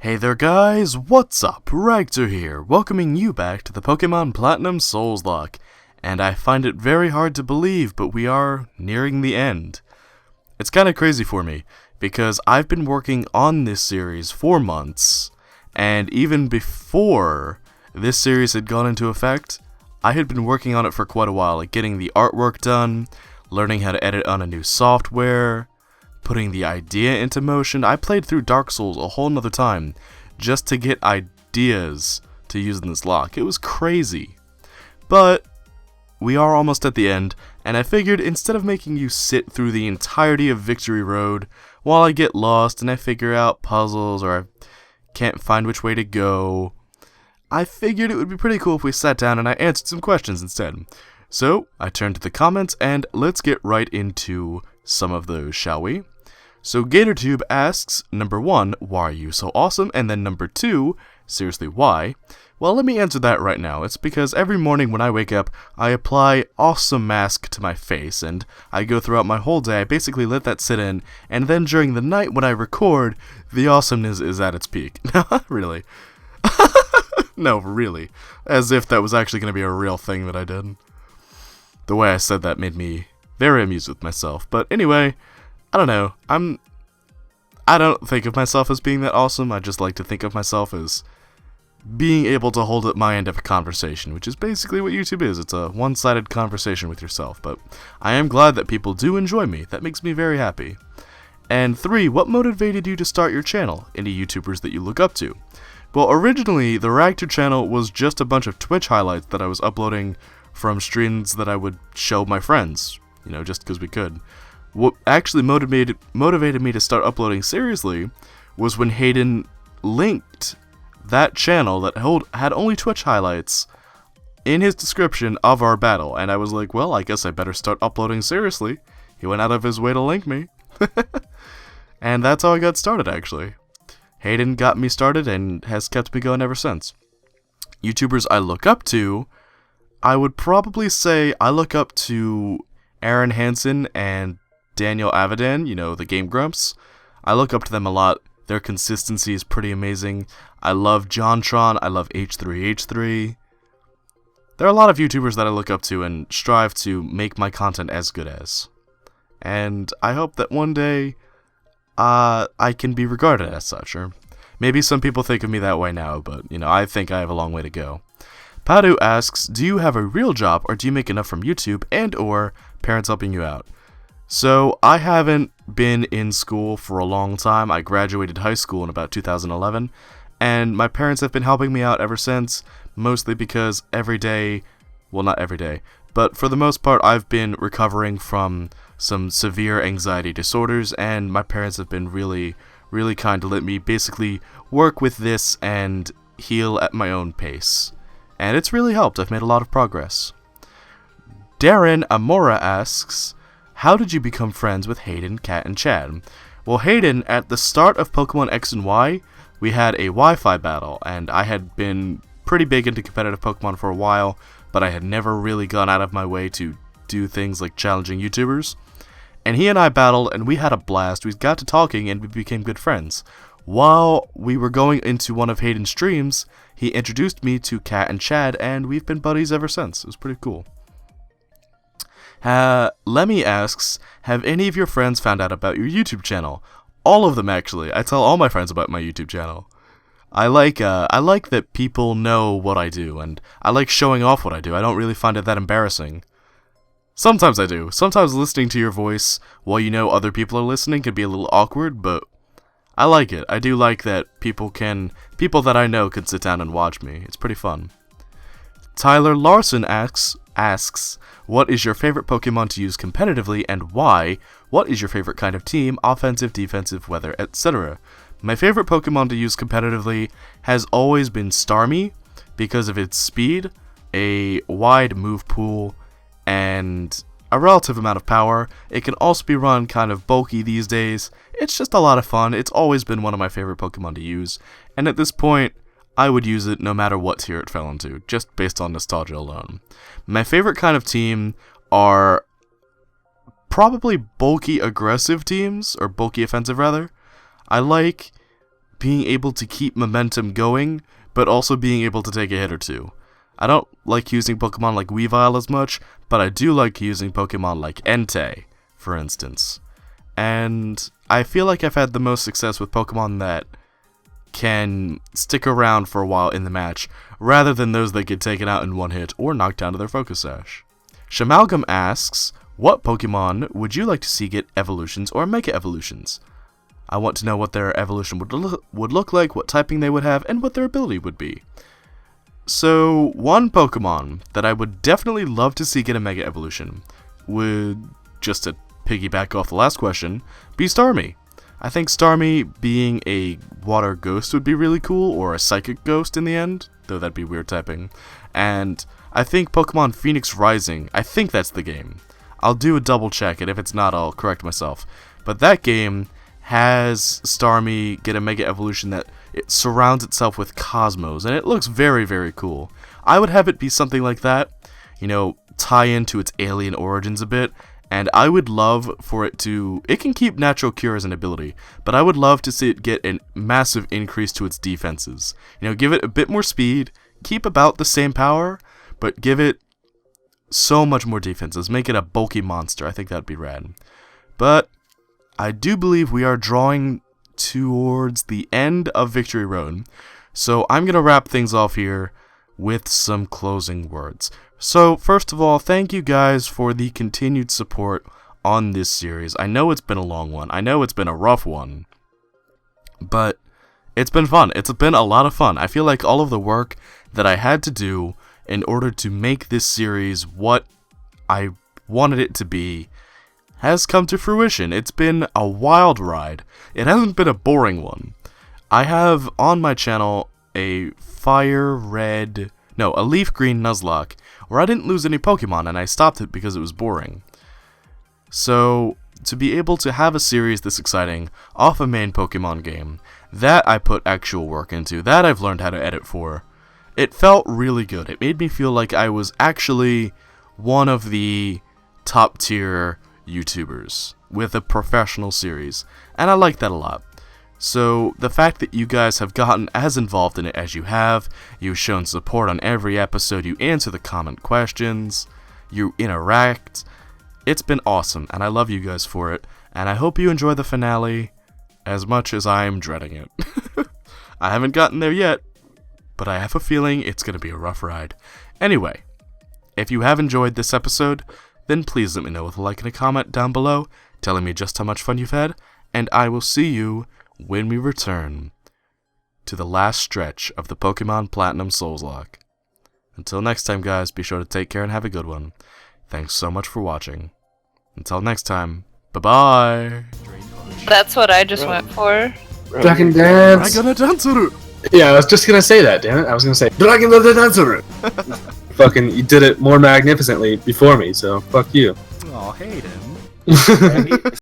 Hey there guys, what's up? Ragtter here, welcoming you back to the Pokémon Platinum Souls-Locke. And I find it very hard to believe, but we are nearing the end. It's kinda crazy for me, because I've been working on this series for months, and even before this series had gone into effect, I had been working on it for quite a while, like getting the artwork done, learning how to edit on a new software, putting the idea into motion. I played through Dark Souls a whole nother time just to get ideas to use in this lock. It was crazy. But we are almost at the end, and I figured instead of making you sit through the entirety of Victory Road while I get lost and I figure out puzzles or I can't find which way to go, I figured it would be pretty cool if we sat down and I answered some questions instead. So I turned to the comments and let's get right into some of those, shall we? So GatorTube asks, number 1, why are you so awesome? And then number 2, seriously, why? Well, let me answer that right now. It's because every morning when I wake up, I apply awesome mask to my face, and I go throughout my whole day, I basically let that sit in, and then during the night when I record, the awesomeness is at its peak. Really? No, really. As if that was actually going to be a real thing that I did. The way I said that made me very amused with myself. But anyway, I don't know. I don't think of myself as being that awesome. I just like to think of myself as being able to hold up my end of a conversation, which is basically what YouTube is. It's a one-sided conversation with yourself. But I am glad that people do enjoy me. That makes me very happy. And 3, what motivated you to start your channel? Any YouTubers that you look up to? Well, originally, the Ragtter channel was just a bunch of Twitch highlights that I was uploading from streams that I would show my friends, you know, just because we could. What actually motivated me to start uploading seriously was when Hayden linked that channel that had only Twitch highlights in his description of our battle, and I was like, well, I guess I better start uploading seriously. He went out of his way to link me. And that's how I got started, actually. Hayden got me started and has kept me going ever since. YouTubers I look up to, I would probably say I look up to Aaron Hansen and Daniel Avidan, you know, the Game Grumps. I look up to them a lot. Their consistency is pretty amazing. I love JonTron. I love H3H3. There are a lot of YouTubers that I look up to and strive to make my content as good as. And I hope that one day I can be regarded as such. Or maybe some people think of me that way now, but, you know, I think I have a long way to go. Padu asks, do you have a real job or do you make enough from YouTube and or parents helping you out? So, I haven't been in school for a long time. I graduated high school in about 2011, and my parents have been helping me out ever since, mostly because every day, well, not every day, but for the most part, I've been recovering from some severe anxiety disorders, and my parents have been really, really kind to let me basically work with this and heal at my own pace. And it's really helped. I've made a lot of progress. Darren Amora asks, how did you become friends with Hayden, Kat, and Chad? Well, Hayden, at the start of Pokemon X and Y, we had a Wi-Fi battle, and I had been pretty big into competitive Pokemon for a while, but I had never really gone out of my way to do things like challenging YouTubers. And he and I battled, and we had a blast. We got to talking, and we became good friends. While we were going into one of Hayden's streams, he introduced me to Kat and Chad, and we've been buddies ever since. It was pretty cool. Lemmy asks, have any of your friends found out about your YouTube channel? All of them, actually. I tell all my friends about my YouTube channel. I like that people know what I do, and I like showing off what I do. I don't really find it that embarrassing. Sometimes I do. Sometimes listening to your voice while you know other people are listening can be a little awkward, but I like it. I do like that people that I know can sit down and watch me. It's pretty fun. Tyler Larson asks, what is your favorite Pokemon to use competitively and why? What is your favorite kind of team, offensive, defensive, weather, etc.? My favorite Pokemon to use competitively has always been Starmie because of its speed, a wide move pool, and a relative amount of power. It can also be run kind of bulky these days. It's just a lot of fun. It's always been one of my favorite Pokemon to use, and at this point, I would use it no matter what tier it fell into, just based on nostalgia alone. My favorite kind of team are probably bulky aggressive teams, or bulky offensive rather. I like being able to keep momentum going, but also being able to take a hit or two. I don't like using Pokemon like Weavile as much, but I do like using Pokemon like Entei, for instance. And I feel like I've had the most success with Pokemon that can stick around for a while in the match, rather than those that get taken out in one hit or knocked down to their Focus Sash. Shamalgam asks, what Pokemon would you like to see get evolutions or Mega Evolutions? I want to know what their evolution would look like, what typing they would have, and what their ability would be. So, one Pokemon that I would definitely love to see get a Mega Evolution would, just to piggyback off the last question, be Starmie. I think Starmie being a water ghost would be really cool, or a psychic ghost in the end, though that'd be weird typing. And I think Pokemon Phoenix Rising, I think that's the game. I'll do a double check, and if it's not, I'll correct myself. But that game has Starmie get a Mega Evolution that it surrounds itself with cosmos, and it looks very, very cool. I would have it be something like that, you know, tie into its alien origins a bit, and I would love for it to, it can keep Natural Cure as an ability, but I would love to see it get a massive increase to its defenses. You know, give it a bit more speed, keep about the same power, but give it so much more defenses, make it a bulky monster. I think that'd be rad. But I do believe we are drawing towards the end of Victory Road, so I'm going to wrap things off here with some closing words. So, first of all, thank you guys for the continued support on this series. I know it's been a long one, I know it's been a rough one, but it's been fun. It's been a lot of fun. I feel like all of the work that I had to do in order to make this series what I wanted it to be has come to fruition. It's been a wild ride. It hasn't been a boring one. I have on my channel a leaf green Nuzlocke where I didn't lose any Pokemon and I stopped it because it was boring. So, to be able to have a series this exciting off a main Pokemon game, that I put actual work into, that I've learned how to edit for, it felt really good. It made me feel like I was actually one of the top tier YouTubers with a professional series, and I like that a lot. So the fact that you guys have gotten as involved in it as you have, you've shown support on every episode, you answer the comment questions, you interact, it's been awesome, and I love you guys for it, and I hope you enjoy the finale as much as I'm dreading it. I haven't gotten there yet, but I have a feeling it's going to be a rough ride. Anyway, if you have enjoyed this episode, then please let me know with a like and a comment down below, telling me just how much fun you've had, and I will see you when we return to the last stretch of the Pokemon Platinum Souls-Locke. Until next time, guys, be sure to take care and have a good one. Thanks so much for watching. Until next time, bye-bye! That's what I just went for. Dragon Dance! Dragon Dance! Yeah, I was just gonna say that, damn it. I was gonna say, Dragon Dance! Fucking, you did it more magnificently before me, so fuck you. Aw, hate him.